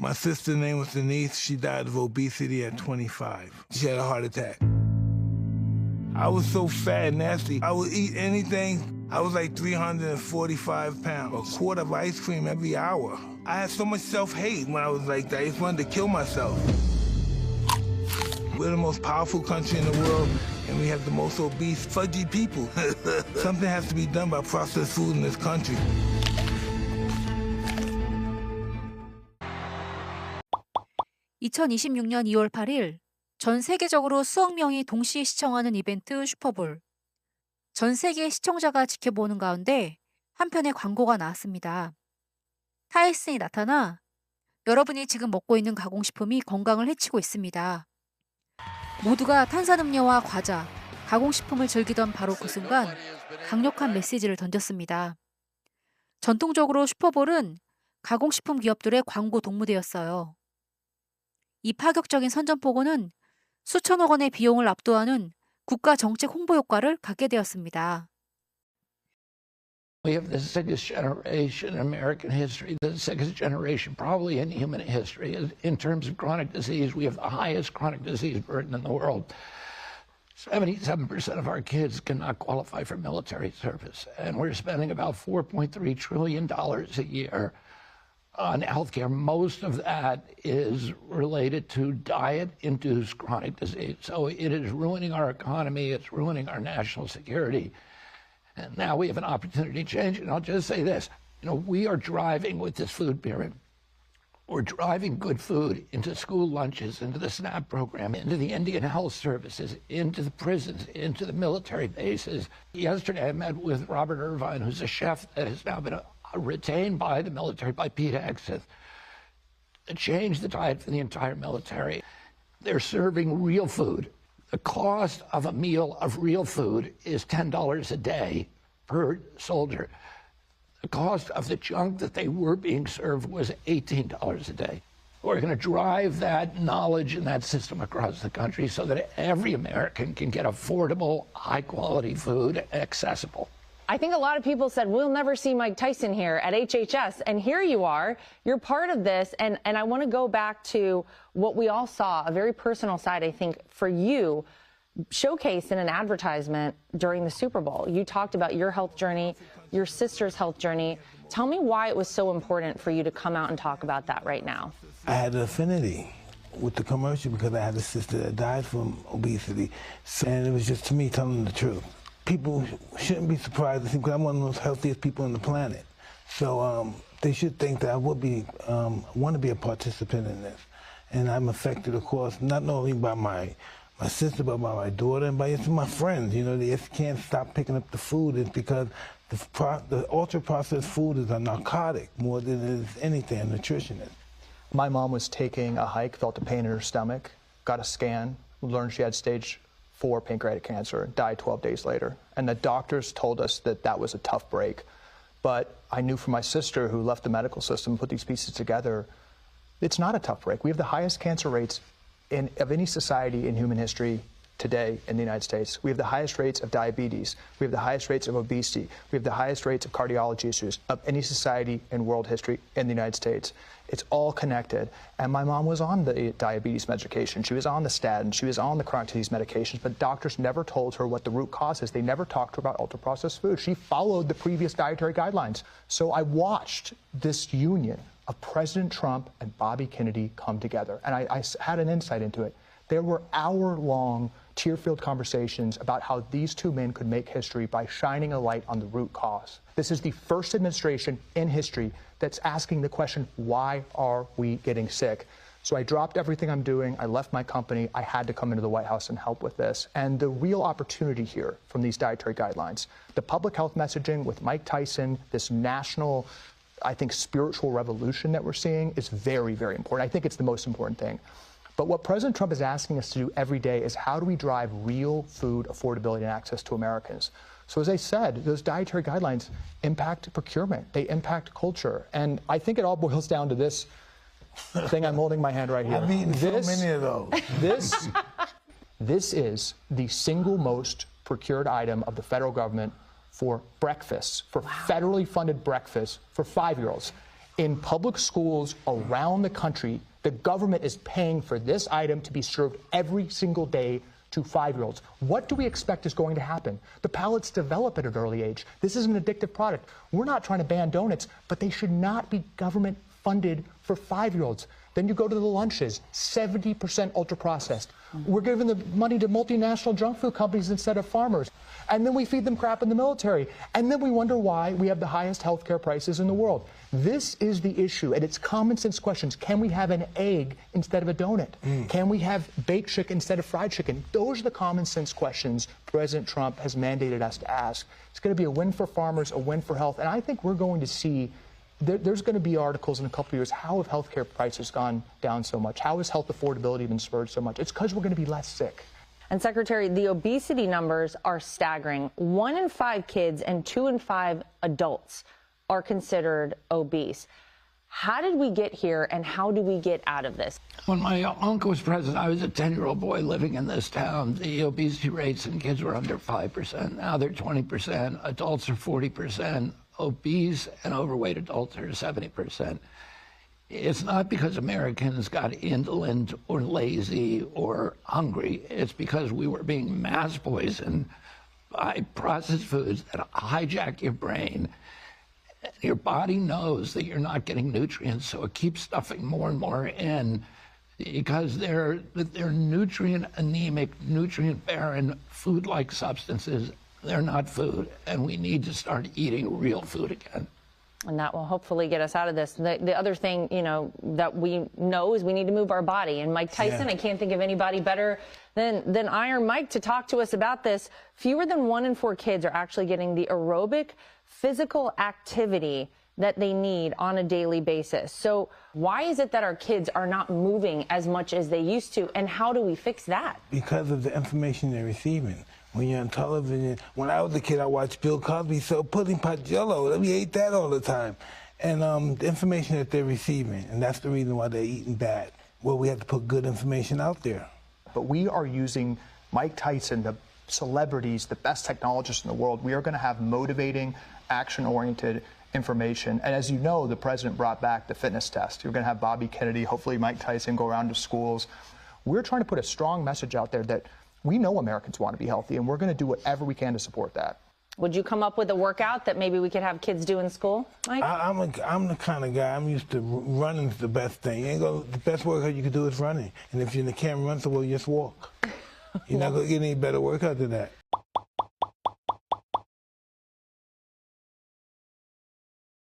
My sister's name was Denise. She died of obesity at 25. She had a heart attack. I was so fat and nasty. I would eat anything. I was like 345 pounds. A quart of ice cream every hour. I had so much self-hate when I was like that. I just wanted to kill myself. We're the most powerful country in the world, and we have the most obese, fudgy people. Something has to be done about processed food in this country. (2026년 2월 8일) 전 세계적으로 수억 명이 동시에 시청하는 이벤트 슈퍼볼. 전 세계 시청자가 지켜보는 가운데 한 편의 광고가 나왔습니다. 타이슨이 나타나 여러분이 지금 먹고 있는 가공식품이 건강을 해치고 있습니다. 모두가 탄산음료와 과자, 가공식품을 즐기던 바로 그 순간 강력한 메시지를 던졌습니다. 전통적으로 슈퍼볼은 가공식품 기업들의 광고 동무대였어요. 이 파격적인 선전포고는 수천억 원의 비용을 압도하는 국가 정책 홍보 효과를 갖게 되었습니다. We have the sickest generation in American history, the sickest generation probably in human history. In terms of chronic disease, we have the highest chronic disease burden in the world. 77% of our kids cannot qualify for military service, and we're spending about $4.3 trillion a year on healthcare. Most of that is related to diet-induced chronic disease. So it is ruining our economy, it's ruining our national security. And now we have an opportunity to change it. And I'll just say this, we are driving with this food pyramid. We're driving good food into school lunches, into the SNAP program, into the Indian health services, into the prisons, into the military bases. Yesterday I met with Robert Irvine, who's a chef that has now been retained by the military, by Pete Hegseth, to change the diet for the entire military. They're serving real food. The cost of a meal of real food is $10 a day per soldier. The cost of the junk that they were being served was $18 a day. We're going to drive that knowledge and that system across the country so that every American can get affordable, high-quality food accessible. I think a lot of people said, we'll never see Mike Tyson here at HHS. And here you are. You're part of this. And I want to go back to what we all saw, a very personal side, I think, for you, showcased in an advertisement during the Super Bowl. You talked about your health journey, your sister's health journey. Tell me why it was so important for you to come out and talk about that right now. I had an affinity with the commercial because I had a sister that died from obesity. And it was just, to me, telling the truth. People shouldn't be surprised to see, because I'm one of the most healthiest people on the planet. So they should think that I would be, want to be a participant in this. And I'm affected, of course, not only by my sister, but by my daughter and by my friends. They just can't stop picking up the food. It's because the ultra-processed food is a narcotic more than it is anything, a nutritionist. My mom was taking a hike, felt a pain in her stomach, got a scan, learned she had stage 4 pancreatic cancer, died 12 days later. And the doctors told us that that was a tough break. But I knew from my sister, who left the medical system, put these pieces together, it's not a tough break. We have the highest cancer rates of any society in human history today in the United States. We have the highest rates of diabetes. We have the highest rates of obesity. We have the highest rates of cardiology issues of any society in world history in the United States. It's all connected. And my mom was on the diabetes medication. She was on the statin. She was on the chronic disease medications, but doctors never told her what the root cause is. They never talked to her about ultra-processed food. She followed the previous dietary guidelines. So I watched this union of President Trump and Bobby Kennedy come together. And I had an insight into it. There were hour-long tear-filled conversations about how these two men could make history by shining a light on the root cause. This is the first administration in history that's asking the question, why are we getting sick? So I dropped everything I'm doing. I left my company. I had to come into the White House and help with this. And the real opportunity here from these dietary guidelines, the public health messaging with Mike Tyson, this national, I think, spiritual revolution that we're seeing is very, very important. I think it's the most important thing. But what President Trump is asking us to do every day is how do we drive real food affordability and access to Americans? So as I said, those dietary guidelines impact procurement. They impact culture. And I think it all boils down to this thing I'm holding my hand right here. I've eaten so many of those. This is the single most procured item of the federal government for breakfasts, for federally funded breakfasts for 5-year-olds. In public schools around the country, the government is paying for this item to be served every single day to 5-year-olds. What do we expect is going to happen? The palates develop at an early age. This is an addictive product. We're not trying to ban donuts, but they should not be government funded for 5-year-olds. Then you go to the lunches, 70% ultra-processed. We're giving the money to multinational junk food companies instead of farmers. And then we feed them crap in the military. And then we wonder why we have the highest healthcare prices in the world. This is the issue, and it's common sense questions. Can we have an egg instead of a donut? Can we have baked chicken instead of fried chicken? Those are the common sense questions President Trump has mandated us to ask. It's going to be a win for farmers, a win for health, and I think we're going to see there's going to be articles in a couple of years. How have healthcare prices gone down so much? How has health affordability been spurred so much? It's because we're going to be less sick. And Secretary, the obesity numbers are staggering. 1 in 5 kids and 2 in 5 adults are considered obese. How did we get here, and how do we get out of this? When my uncle was president, I was a 10-year-old boy living in this town. The obesity rates in kids were under 5%. Now they're 20%. Adults are 40%. Obese and overweight adults are 70%. It's not because Americans got indolent or lazy or hungry. It's because we were being mass poisoned by processed foods that hijack your brain. Your body knows that you're not getting nutrients, so it keeps stuffing more and more in because they're nutrient anemic, nutrient barren, food-like substances. They're not food, and we need to start eating real food again. And that will hopefully get us out of this. The other thing, that we know is we need to move our body. And Mike Tyson, I can't think of anybody better than Iron Mike to talk to us about this. Fewer than 1 in 4 kids are actually getting the aerobic physical activity that they need on a daily basis. So why is it that our kids are not moving as much as they used to, and how do we fix that? Because of the information they're receiving. When you're on television, when I was a kid, I watched Bill Cosby sell pudding pot jello. We ate that all the time. And the information that they're receiving, and that's the reason why they're eating bad. Well, we have to put good information out there. But we are using Mike Tyson, the celebrities, the best technologists in the world. We are going to have motivating, action-oriented information. And as you know, the president brought back the fitness test. You're going to have Bobby Kennedy, hopefully Mike Tyson, go around to schools. We're trying to put a strong message out there that we know Americans want to be healthy, and we're going to do whatever we can to support that. Would you come up with a workout that maybe we could have kids do in school, Mike? I'm the kind of guy, I'm used to running's the best thing. The best workout you can do is running. And if you can't run so well, just walk. You're not going to get any better workout than that.